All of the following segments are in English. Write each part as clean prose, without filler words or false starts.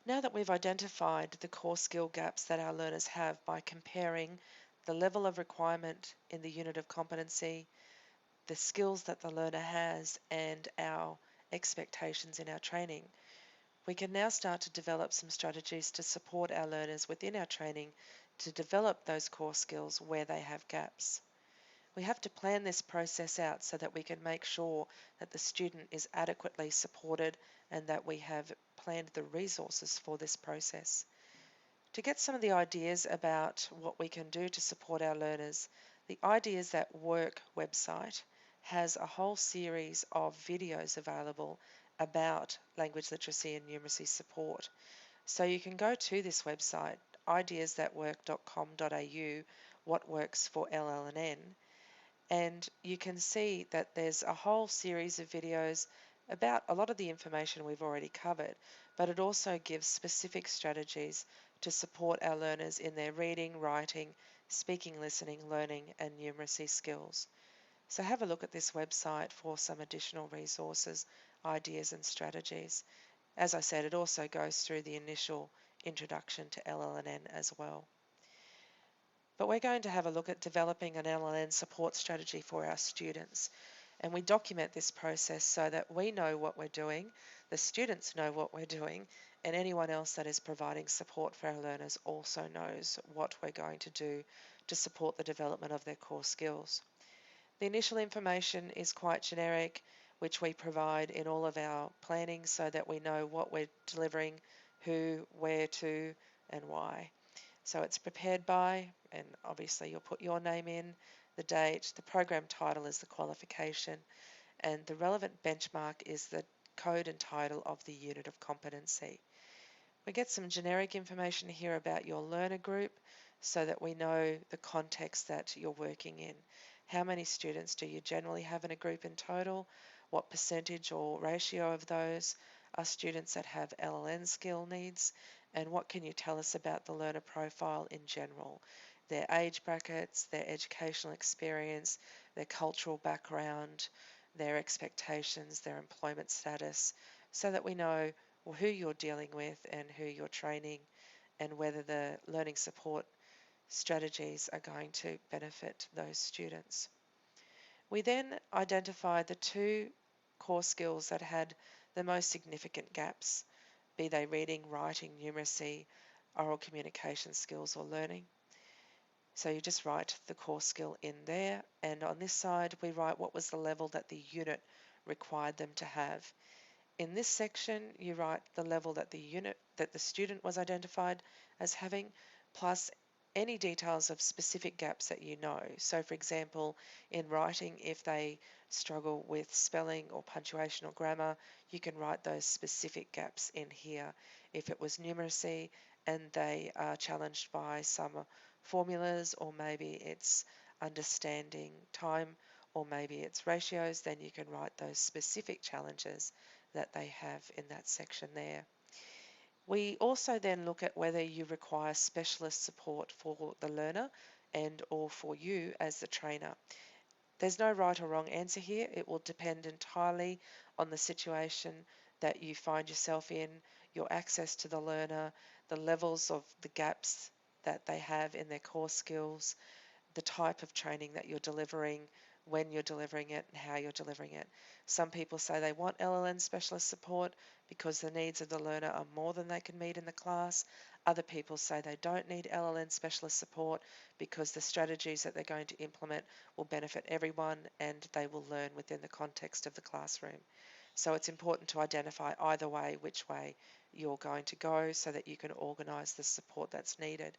Now that we've identified the core skill gaps that our learners have by comparing the level of requirement in the unit of competency, the skills that the learner has, and our expectations in our training, we can now start to develop some strategies to support our learners within our training to develop those core skills where they have gaps. We have to plan this process out so that we can make sure that the student is adequately supported and that we have planned the resources for this process. To get some of the ideas about what we can do to support our learners, the Ideas That Work website has a whole series of videos available about language literacy and numeracy support. So you can go to this website, ideasthatwork.com.au, what works for LLN, and you can see that there's a whole series of videos about a lot of the information we've already covered, but it also gives specific strategies to support our learners in their reading, writing, speaking, listening, learning, and numeracy skills. So have a look at this website for some additional resources, ideas, and strategies. As I said, it also goes through the initial introduction to LLN as well. But we're going to have a look at developing an LLN support strategy for our students. And we document this process so that we know what we're doing, the students know what we're doing, and anyone else that is providing support for our learners also knows what we're going to do to support the development of their core skills. The initial information is quite generic, which we provide in all of our planning so that we know what we're delivering, who, where to, and why. So it's prepared by, and obviously you'll put your name in, the date, the program title is the qualification, and the relevant benchmark is the code and title of the unit of competency. We get some generic information here about your learner group so that we know the context that you're working in. How many students do you generally have in a group in total? What percentage or ratio of those are students that have LLN skill needs? And what can you tell us about the learner profile in general? Their age brackets, their educational experience, their cultural background, their expectations, their employment status, so that we know who you're dealing with and who you're training and whether the learning support strategies are going to benefit those students. We then identified the two core skills that had the most significant gaps, be they reading, writing, numeracy, oral communication skills or learning. So you just write the core skill in there, and on this side we write what was the level that the unit required them to have. In this section, you write the level that the student was identified as having, plus any details of specific gaps that you know. So, for example, in writing, if they struggle with spelling or punctuation or grammar, you can write those specific gaps in here. If it was numeracy and they are challenged by some formulas, or maybe it's understanding time, or maybe it's ratios, then you can write those specific challenges that they have in that section there. We also then look at whether you require specialist support for the learner and or for you as the trainer. There's no right or wrong answer here. It will depend entirely on the situation that you find yourself in, your access to the learner, the levels of the gaps that they have in their core skills, the type of training that you're delivering, when you're delivering it, and how you're delivering it. Some people say they want LLN specialist support because the needs of the learner are more than they can meet in the class. Other people say they don't need LLN specialist support because the strategies that they're going to implement will benefit everyone and they will learn within the context of the classroom. So it's important to identify either way which way you're going to go so that you can organise the support that's needed.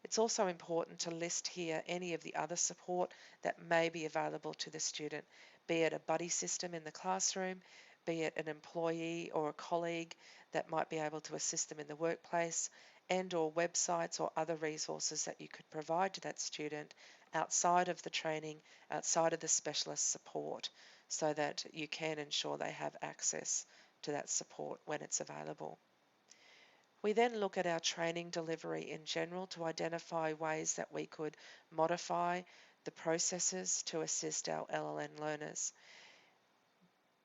It's also important to list here any of the other support that may be available to the student, be it a buddy system in the classroom, be it an employee or a colleague that might be able to assist them in the workplace, and or websites or other resources that you could provide to that student outside of the training, outside of the specialist support, so that you can ensure they have access to that support when it's available. We then look at our training delivery in general to identify ways that we could modify the processes to assist our LLN learners.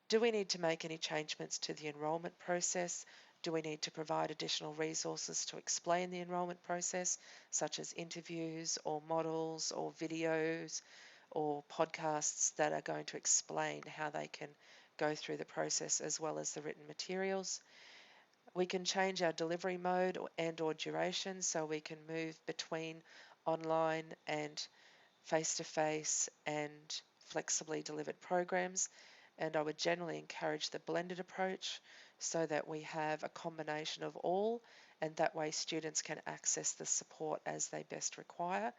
Do we need to make any changements to the enrolment process? Do we need to provide additional resources to explain the enrolment process, such as interviews or models or videos or podcasts that are going to explain how they can go through the process as well as the written materials? We can change our delivery mode and or duration so we can move between online and face-to-face and flexibly delivered programs. And I would generally encourage the blended approach so that we have a combination of all, and that way students can access the support as they best require.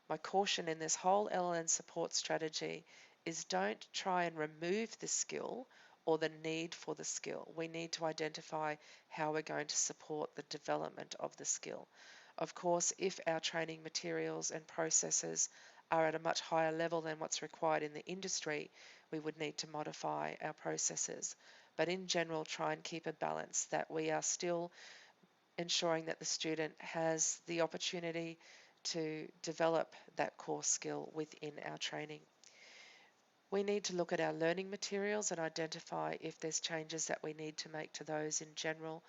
My caution in this whole LLN support strategy is don't try and remove the skill or the need for the skill. We need to identify how we're going to support the development of the skill. Of course, if our training materials and processes are at a much higher level than what's required in the industry, we would need to modify our processes. But in general, try and keep a balance that we are still ensuring that the student has the opportunity to develop that core skill within our training. We need to look at our learning materials and identify if there's changes that we need to make to those in general.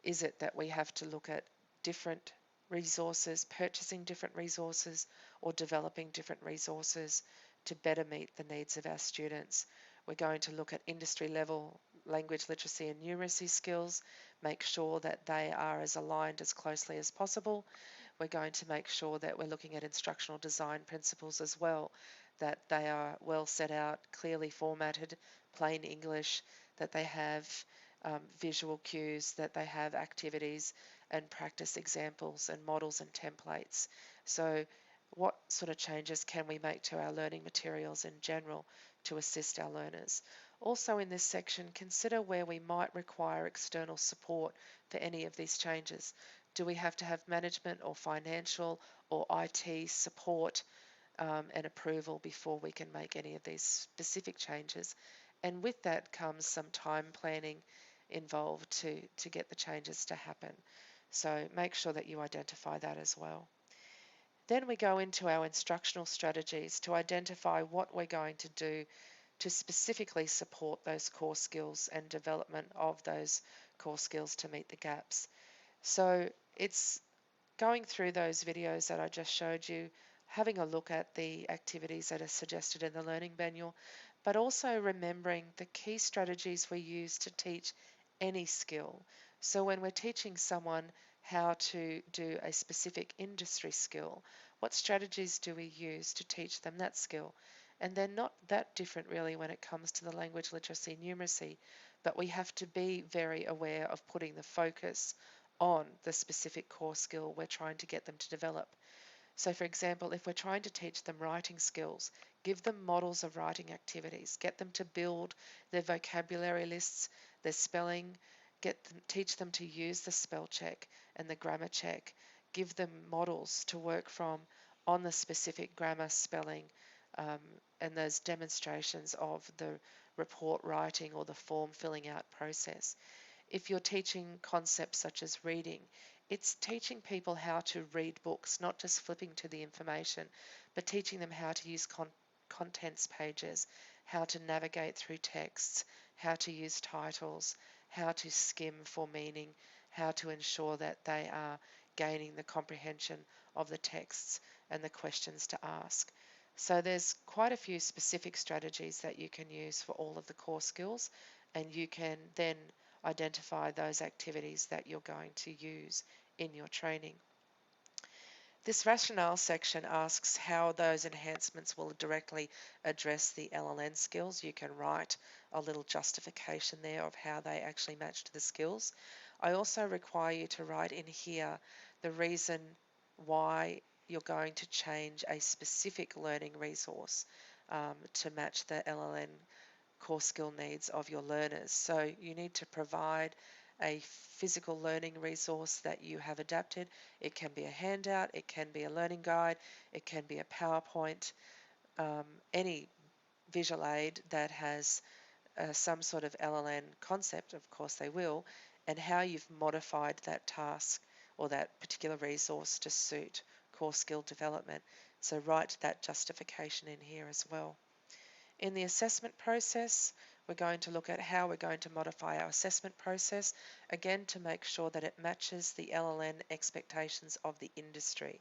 Is it that we have to look at different resources, purchasing different resources, or developing different resources to better meet the needs of our students? We're going to look at industry level language literacy and numeracy skills, make sure that they are as aligned as closely as possible. We're going to make sure that we're looking at instructional design principles as well, that they are well set out, clearly formatted, plain English, that they have visual cues, that they have activities and practice examples and models and templates. So what sort of changes can we make to our learning materials in general to assist our learners? Also in this section, consider where we might require external support for any of these changes. Do we have to have management or financial or IT support and approval before we can make any of these specific changes? And with that comes some time planning involved to get the changes to happen. So make sure that you identify that as well. Then we go into our instructional strategies to identify what we're going to do to specifically support those core skills and development of those core skills to meet the gaps. So it's going through those videos that I just showed you, having a look at the activities that are suggested in the learning manual, but also remembering the key strategies we use to teach any skill. So when we're teaching someone how to do a specific industry skill, what strategies do we use to teach them that skill? And they're not that different really when it comes to the language literacy numeracy, but we have to be very aware of putting the focus on the specific core skill we're trying to get them to develop. So, for example, if we're trying to teach them writing skills, give them models of writing activities, get them to build their vocabulary lists, their spelling, teach them to use the spell check and the grammar check, give them models to work from on the specific grammar, spelling, um, and those demonstrations of the report writing or the form filling out process. If you're teaching concepts such as reading, it's teaching people how to read books, not just flipping to the information, but teaching them how to use contents pages, how to navigate through texts, how to use titles, how to skim for meaning, how to ensure that they are gaining the comprehension of the texts and the questions to ask. So there's quite a few specific strategies that you can use for all of the core skills, and you can then identify those activities that you're going to use in your training. This rationale section asks how those enhancements will directly address the LLN skills. You can write a little justification there of how they actually match to the skills. I also require you to write in here the reason why you're going to change a specific learning resource to match the LLN core skill needs of your learners. So you need to provide a physical learning resource that you have adapted. It can be a handout, it can be a learning guide, it can be a PowerPoint, any visual aid that has some sort of LLN concept, of course they will, and how you've modified that task or that particular resource to suit core skill development. So write that justification in here as well. In the assessment process, We're going to look at how we're going to modify our assessment process, again to make sure that it matches the LLN expectations of the industry.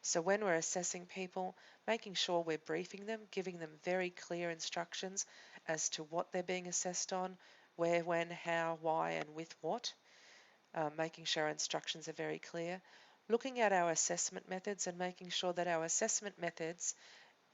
So when we're assessing people, making sure we're briefing them, giving them very clear instructions as to what they're being assessed on, where, when, how, why, and with what, making sure our instructions are very clear. Looking at our assessment methods and making sure that our assessment methods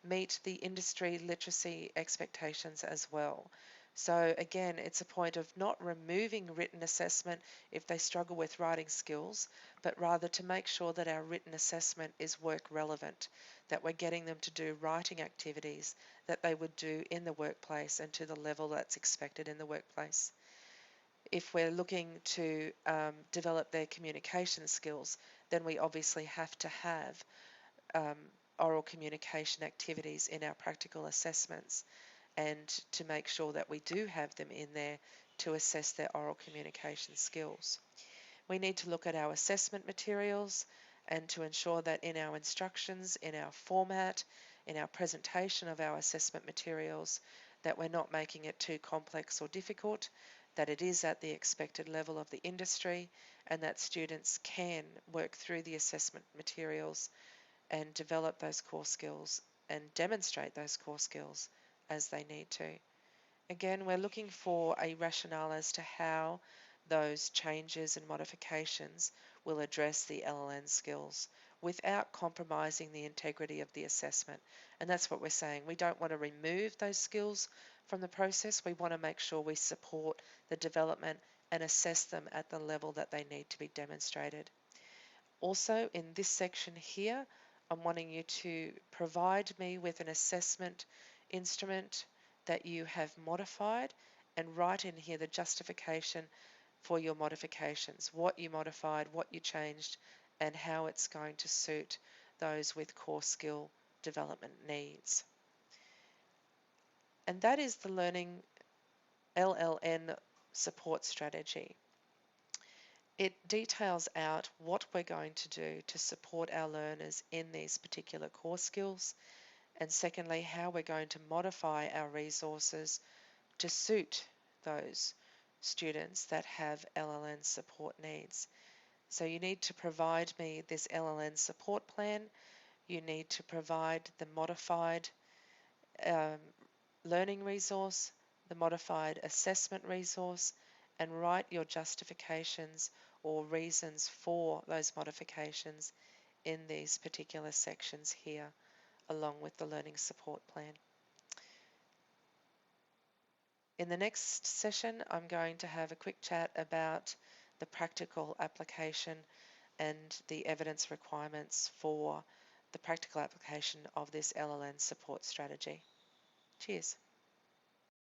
meet the industry literacy expectations as well. So again, it's a point of not removing written assessment if they struggle with writing skills, but rather to make sure that our written assessment is work relevant, that we're getting them to do writing activities that they would do in the workplace and to the level that's expected in the workplace. If we're looking to develop their communication skills, then we obviously have to have um, oral communication activities in our practical assessments, and to make sure that we do have them in there to assess their oral communication skills. We need to look at our assessment materials and to ensure that in our instructions, in our format, in our presentation of our assessment materials, that we're not making it too complex or difficult, that it is at the expected level of the industry, and that students can work through the assessment materials and develop those core skills and demonstrate those core skills as they need to. Again, we're looking for a rationale as to how those changes and modifications will address the LLN skills without compromising the integrity of the assessment. And that's what we're saying. We don't want to remove those skills from the process. We want to make sure we support the development and assess them at the level that they need to be demonstrated. Also, in this section here, I'm wanting you to provide me with an assessment instrument that you have modified and write in here the justification for your modifications, what you modified, what you changed, and how it's going to suit those with core skill development needs. And that is the Learning LLN Support Strategy. It details out what we're going to do to support our learners in these particular core skills, and secondly, how we're going to modify our resources to suit those students that have LLN support needs. So you need to provide me this LLN support plan. You need to provide the modified um, learning resource, the modified assessment resource, and write your justifications or reasons for those modifications in these particular sections here, along with the learning support plan. In the next session, I'm going to have a quick chat about the practical application and the evidence requirements for the practical application of this LLN support strategy. Cheers.